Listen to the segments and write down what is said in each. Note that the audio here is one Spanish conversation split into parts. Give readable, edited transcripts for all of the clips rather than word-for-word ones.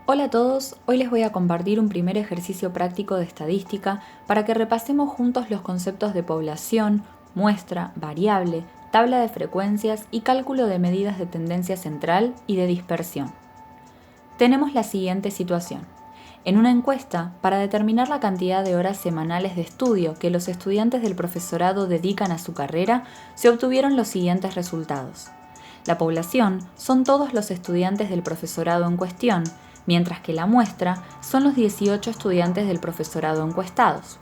Hola a todos, hoy les voy a compartir un primer ejercicio práctico de estadística para que repasemos juntos los conceptos de población, muestra, variable, tabla de frecuencias y cálculo de medidas de tendencia central y de dispersión. Tenemos la siguiente situación. En una encuesta, para determinar la cantidad de horas semanales de estudio que los estudiantes del profesorado dedican a su carrera, se obtuvieron los siguientes resultados. La población son todos los estudiantes del profesorado en cuestión, mientras que la muestra son los 18 estudiantes del profesorado encuestados.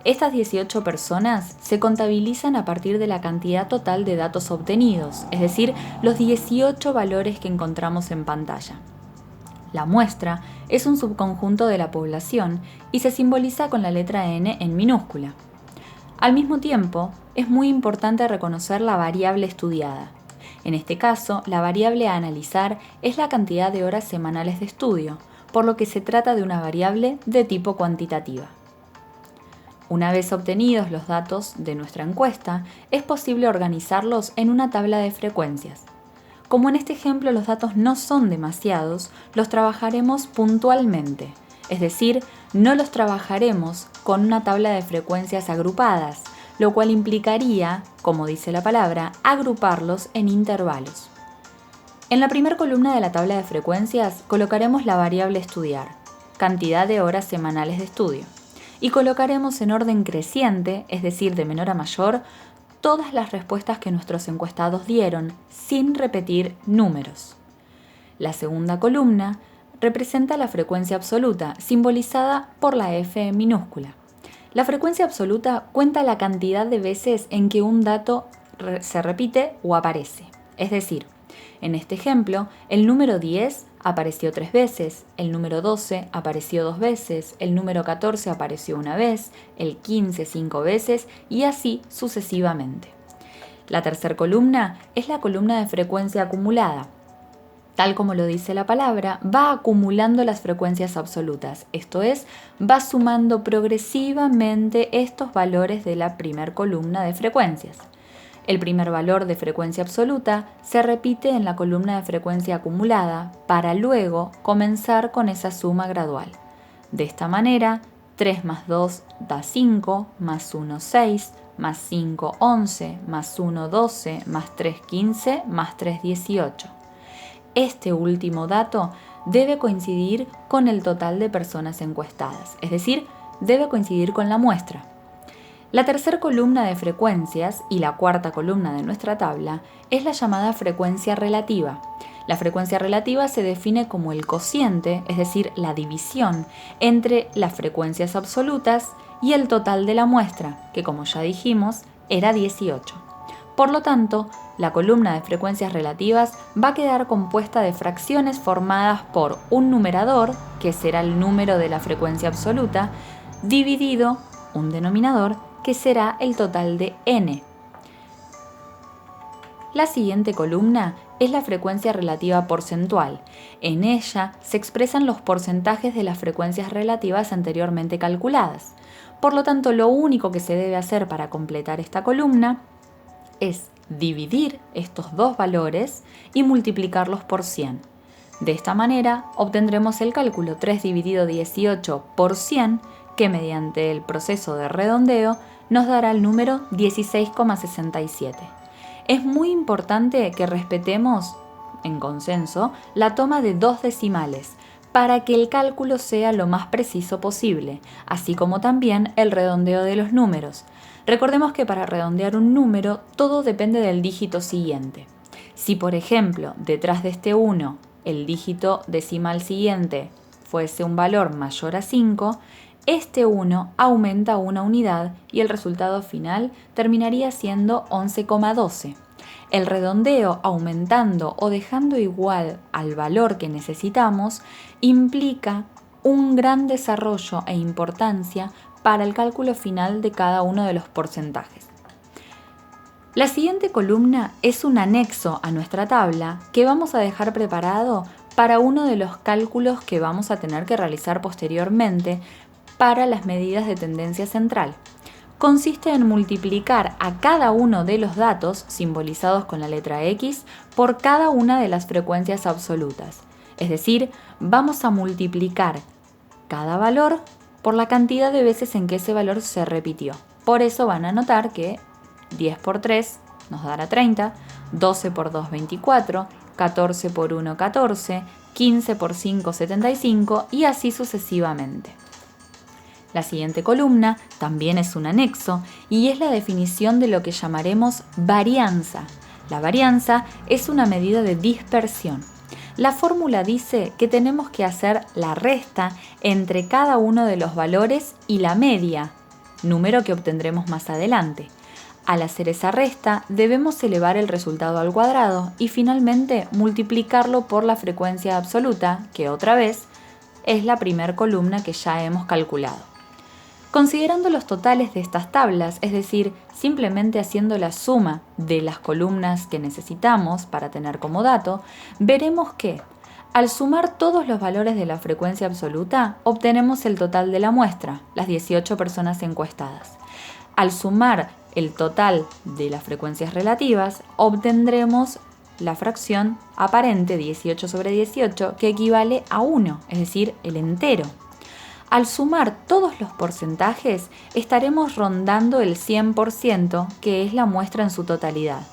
Estas 18 personas se contabilizan a partir de la cantidad total de datos obtenidos, es decir, los 18 valores que encontramos en pantalla. La muestra es un subconjunto de la población y se simboliza con la letra N en minúscula. Al mismo tiempo, es muy importante reconocer la variable estudiada. En este caso, la variable a analizar es la cantidad de horas semanales de estudio, por lo que se trata de una variable de tipo cuantitativa. Una vez obtenidos los datos de nuestra encuesta, es posible organizarlos en una tabla de frecuencias. Como en este ejemplo los datos no son demasiados, los trabajaremos puntualmente, es decir, no los trabajaremos con una tabla de frecuencias agrupadas, lo cual implicaría, como dice la palabra, agruparlos en intervalos. En la primera columna de la tabla de frecuencias colocaremos la variable estudiar, cantidad de horas semanales de estudio, y colocaremos en orden creciente, es decir, de menor a mayor, todas las respuestas que nuestros encuestados dieron, sin repetir números. La segunda columna representa la frecuencia absoluta, simbolizada por la F minúscula. La frecuencia absoluta cuenta la cantidad de veces en que un dato se repite o aparece. Es decir, en este ejemplo, el número 10 apareció 3 veces, el número 12 apareció 2 veces, el número 14 apareció 1 vez, el 15 5 veces y así sucesivamente. La tercera columna es la columna de frecuencia acumulada. Tal como lo dice la palabra, va acumulando las frecuencias absolutas, esto es, va sumando progresivamente estos valores de la primera columna de frecuencias. El primer valor de frecuencia absoluta se repite en la columna de frecuencia acumulada para luego comenzar con esa suma gradual. De esta manera, 3 más 2 da 5, más 1 6, más 5 11, más 1 12, más 3 15, más 3 18. Este último dato debe coincidir con el total de personas encuestadas, es decir, debe coincidir con la muestra. La tercera columna de frecuencias y la cuarta columna de nuestra tabla es la llamada frecuencia relativa. La frecuencia relativa se define como el cociente, es decir, la división entre las frecuencias absolutas y el total de la muestra, que como ya dijimos, era 18. Por lo tanto, la columna de frecuencias relativas va a quedar compuesta de fracciones formadas por un numerador, que será el número de la frecuencia absoluta, dividido un denominador, que será el total de n. La siguiente columna es la frecuencia relativa porcentual. En ella se expresan los porcentajes de las frecuencias relativas anteriormente calculadas. Por lo tanto, lo único que se debe hacer para completar esta columna es dividir estos dos valores y multiplicarlos por 100. De esta manera obtendremos el cálculo 3 dividido 18 por 100, que mediante el proceso de redondeo nos dará el número 16,67. Es muy importante que respetemos, en consenso, la toma de dos decimales para que el cálculo sea lo más preciso posible, así como también el redondeo de los números. Recordemos que para redondear un número todo depende del dígito siguiente. Si por ejemplo detrás de este 1 el dígito decimal siguiente fuese un valor mayor a 5, este 1 aumenta una unidad y el resultado final terminaría siendo 11,12. El redondeo aumentando o dejando igual al valor que necesitamos implica un gran desarrollo e importancia para el cálculo final de cada uno de los porcentajes. La siguiente columna es un anexo a nuestra tabla que vamos a dejar preparado para uno de los cálculos que vamos a tener que realizar posteriormente para las medidas de tendencia central. Consiste en multiplicar a cada uno de los datos, simbolizados con la letra X, por cada una de las frecuencias absolutas. Es decir, vamos a multiplicar cada valor por la cantidad de veces en que ese valor se repitió. Por eso van a notar que 10 por 3 nos dará 30, 12 por 2 24, 14 por 1 14, 15 por 5 75 y así sucesivamente. La siguiente columna también es un anexo y es la definición de lo que llamaremos varianza. La varianza es una medida de dispersión. La fórmula dice que tenemos que hacer la resta entre cada uno de los valores y la media, número que obtendremos más adelante. Al hacer esa resta, debemos elevar el resultado al cuadrado y finalmente multiplicarlo por la frecuencia absoluta, que otra vez es la primera columna que ya hemos calculado. Considerando los totales de estas tablas, es decir, simplemente haciendo la suma de las columnas que necesitamos para tener como dato, veremos que al sumar todos los valores de la frecuencia absoluta, obtenemos el total de la muestra, las 18 personas encuestadas. Al sumar el total de las frecuencias relativas, obtendremos la fracción aparente 18 sobre 18, que equivale a 1, es decir, el entero. Al sumar todos los porcentajes, estaremos rondando el 100%, que es la muestra en su totalidad.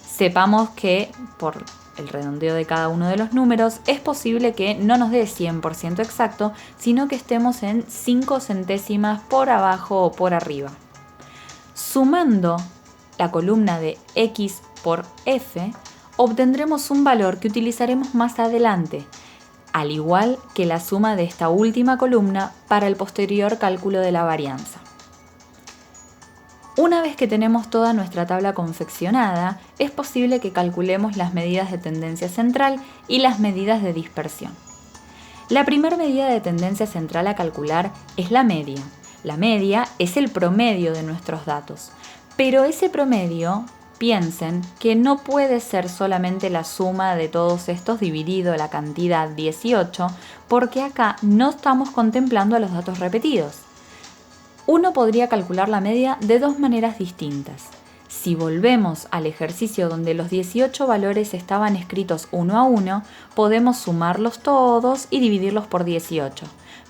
Sepamos que, por el redondeo de cada uno de los números, es posible que no nos dé 100% exacto, sino que estemos en 5 centésimas por abajo o por arriba. Sumando la columna de X por F, obtendremos un valor que utilizaremos más adelante, al igual que la suma de esta última columna para el posterior cálculo de la varianza. Una vez que tenemos toda nuestra tabla confeccionada, es posible que calculemos las medidas de tendencia central y las medidas de dispersión. La primera medida de tendencia central a calcular es la media. La media es el promedio de nuestros datos, pero ese promedio, piensen que no puede ser solamente la suma de todos estos dividido la cantidad 18, porque acá no estamos contemplando los datos repetidos. Uno podría calcular la media de dos maneras distintas. Si volvemos al ejercicio donde los 18 valores estaban escritos uno a uno, podemos sumarlos todos y dividirlos por 18.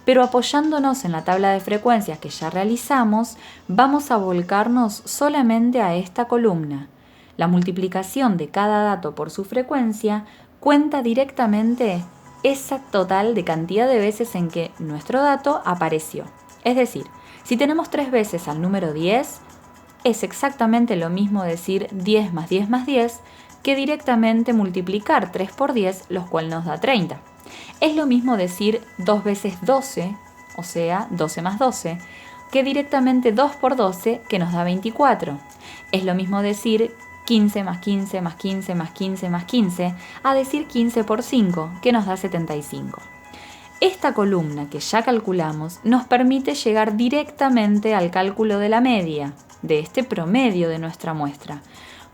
Pero apoyándonos en la tabla de frecuencias que ya realizamos, vamos a volcarnos solamente a esta columna. La multiplicación de cada dato por su frecuencia cuenta directamente esa total de cantidad de veces en que nuestro dato apareció. Es decir, si tenemos 3 veces al número 10, es exactamente lo mismo decir 10 más 10 más 10 que directamente multiplicar 3 por 10, lo cual nos da 30. Es lo mismo decir 2 veces 12, o sea, 12 más 12, que directamente 2 por 12, que nos da 24. Es lo mismo decir 15 más 15 más 15 más 15 más 15, a decir 15 por 5, que nos da 75. Esta columna que ya calculamos nos permite llegar directamente al cálculo de la media, de este promedio de nuestra muestra.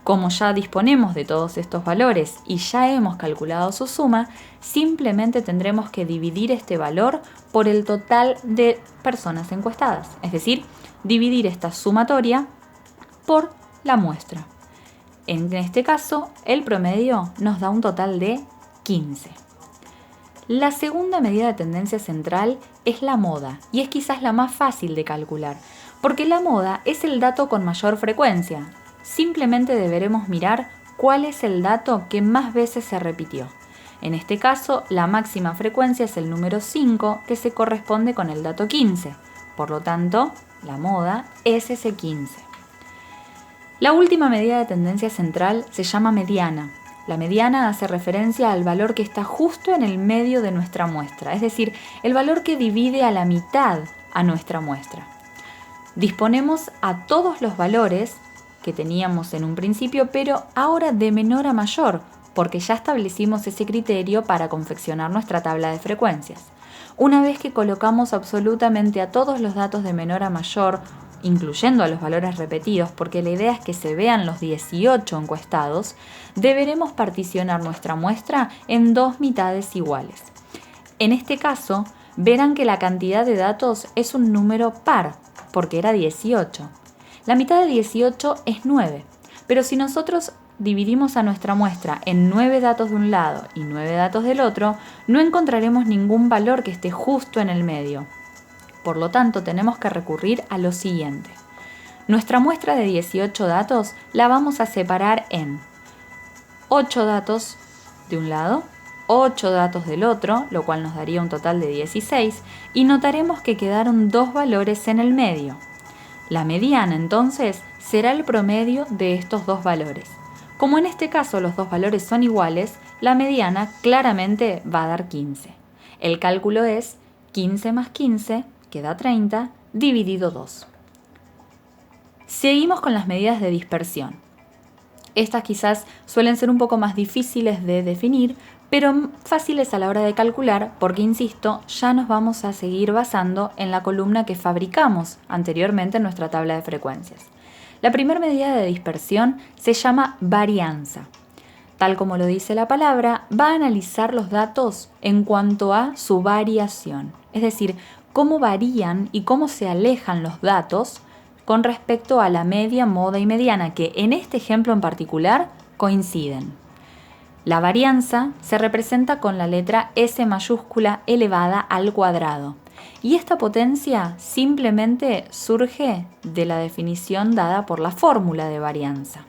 Como ya disponemos de todos estos valores y ya hemos calculado su suma, simplemente tendremos que dividir este valor por el total de personas encuestadas, es decir, dividir esta sumatoria por la muestra. En este caso, el promedio nos da un total de 15. La segunda medida de tendencia central es la moda, y es quizás la más fácil de calcular, porque la moda es el dato con mayor frecuencia. Simplemente deberemos mirar cuál es el dato que más veces se repitió. En este caso, la máxima frecuencia es el número 5, que se corresponde con el dato 15. Por lo tanto, la moda es ese 15. La última medida de tendencia central se llama mediana. La mediana hace referencia al valor que está justo en el medio de nuestra muestra, es decir, el valor que divide a la mitad a nuestra muestra. Disponemos a todos los valores que teníamos en un principio, pero ahora de menor a mayor, porque ya establecimos ese criterio para confeccionar nuestra tabla de frecuencias. Una vez que colocamos absolutamente a todos los datos de menor a mayor, incluyendo a los valores repetidos, porque la idea es que se vean los 18 encuestados, deberemos particionar nuestra muestra en dos mitades iguales. En este caso, verán que la cantidad de datos es un número par, porque era 18. La mitad de 18 es 9, pero si nosotros dividimos a nuestra muestra en 9 datos de un lado y 9 datos del otro, no encontraremos ningún valor que esté justo en el medio. Por lo tanto, tenemos que recurrir a lo siguiente. Nuestra muestra de 18 datos la vamos a separar en 8 datos de un lado, 8 datos del otro, lo cual nos daría un total de 16, y notaremos que quedaron 2 valores en el medio. La mediana, entonces, será el promedio de estos 2 valores. Como en este caso los 2 valores son iguales, la mediana claramente va a dar 15. El cálculo es 15 más 15, que da 30, dividido 2. Seguimos con las medidas de dispersión. Estas quizás suelen ser un poco más difíciles de definir, pero fáciles a la hora de calcular porque, insisto, ya nos vamos a seguir basando en la columna que fabricamos anteriormente en nuestra tabla de frecuencias. La primera medida de dispersión se llama varianza. Tal como lo dice la palabra, va a analizar los datos en cuanto a su variación, es decir, cómo varían y cómo se alejan los datos con respecto a la media, moda y mediana, que en este ejemplo en particular coinciden. La varianza se representa con la letra S mayúscula elevada al cuadrado, y esta potencia simplemente surge de la definición dada por la fórmula de varianza.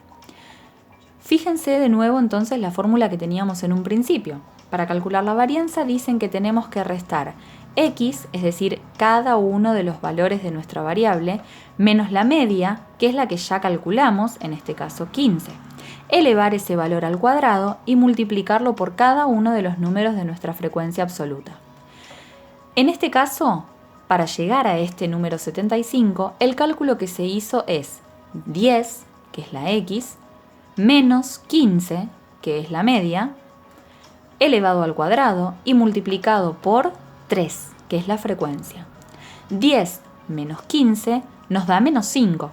Fíjense de nuevo entonces la fórmula que teníamos en un principio. Para calcular la varianza dicen que tenemos que restar x, es decir, cada uno de los valores de nuestra variable, menos la media, que es la que ya calculamos, en este caso 15. Elevar ese valor al cuadrado y multiplicarlo por cada uno de los números de nuestra frecuencia absoluta. En este caso, para llegar a este número 75, el cálculo que se hizo es 10, que es la x, menos 15, que es la media, elevado al cuadrado y multiplicado por 3, que es la frecuencia. 10 menos 15 nos da menos 5.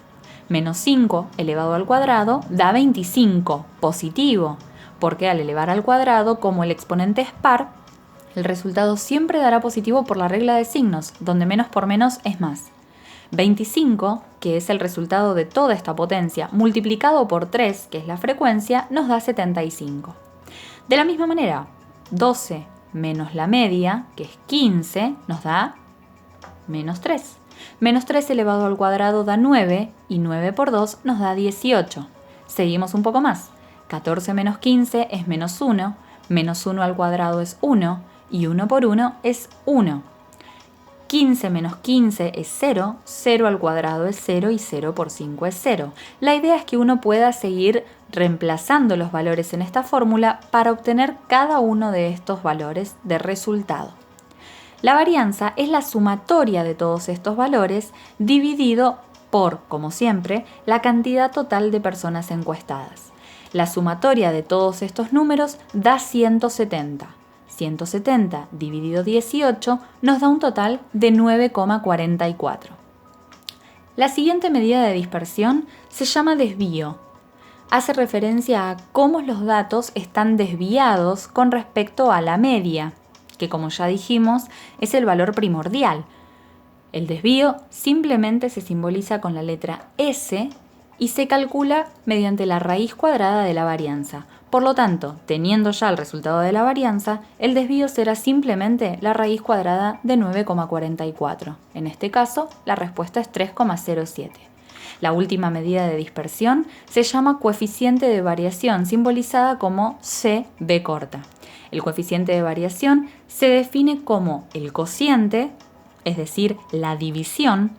Menos 5 elevado al cuadrado da 25, positivo, porque al elevar al cuadrado, como el exponente es par, el resultado siempre dará positivo por la regla de signos, donde menos por menos es más. 25, que es el resultado de toda esta potencia, multiplicado por 3, que es la frecuencia, nos da 75. De la misma manera, 12 menos la media, que es 15, nos da menos 3. Menos 3 elevado al cuadrado da 9 y 9 por 2 nos da 18. Seguimos un poco más. 14 menos 15 es menos 1, menos 1 al cuadrado es 1 y 1 por 1 es 1. 15 menos 15 es 0, 0 al cuadrado es 0 y 0 por 5 es 0. La idea es que uno pueda seguir reemplazando los valores en esta fórmula para obtener cada uno de estos valores de resultado. La varianza es la sumatoria de todos estos valores dividido por, como siempre, la cantidad total de personas encuestadas. La sumatoria de todos estos números da 170. 170 dividido 18 nos da un total de 9,44. La siguiente medida de dispersión se llama desvío. Hace referencia a cómo los datos están desviados con respecto a la media, que como ya dijimos es el valor primordial. El desvío simplemente se simboliza con la letra S y se calcula mediante la raíz cuadrada de la varianza. Por lo tanto, teniendo ya el resultado de la varianza, el desvío será simplemente la raíz cuadrada de 9,44. En este caso, la respuesta es 3,07. La última medida de dispersión se llama coeficiente de variación, simbolizada como CB corta. El coeficiente de variación se define como el cociente, es decir, la división,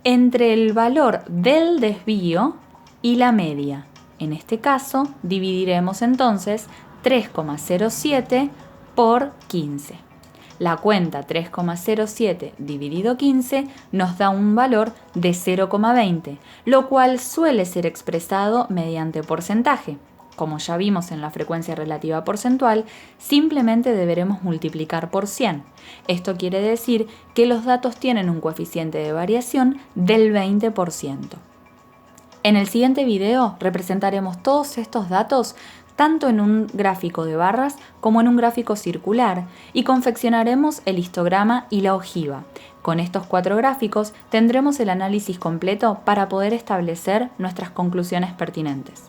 entre el valor del desvío y la media. En este caso, dividiremos entonces 3,07 por 15. La cuenta 3,07 dividido 15 nos da un valor de 0,20, lo cual suele ser expresado mediante porcentaje. Como ya vimos en la frecuencia relativa porcentual, simplemente deberemos multiplicar por 100. Esto quiere decir que los datos tienen un coeficiente de variación del 20%. En el siguiente video representaremos todos estos datos tanto en un gráfico de barras como en un gráfico circular y confeccionaremos el histograma y la ojiva. Con estos 4 gráficos tendremos el análisis completo para poder establecer nuestras conclusiones pertinentes.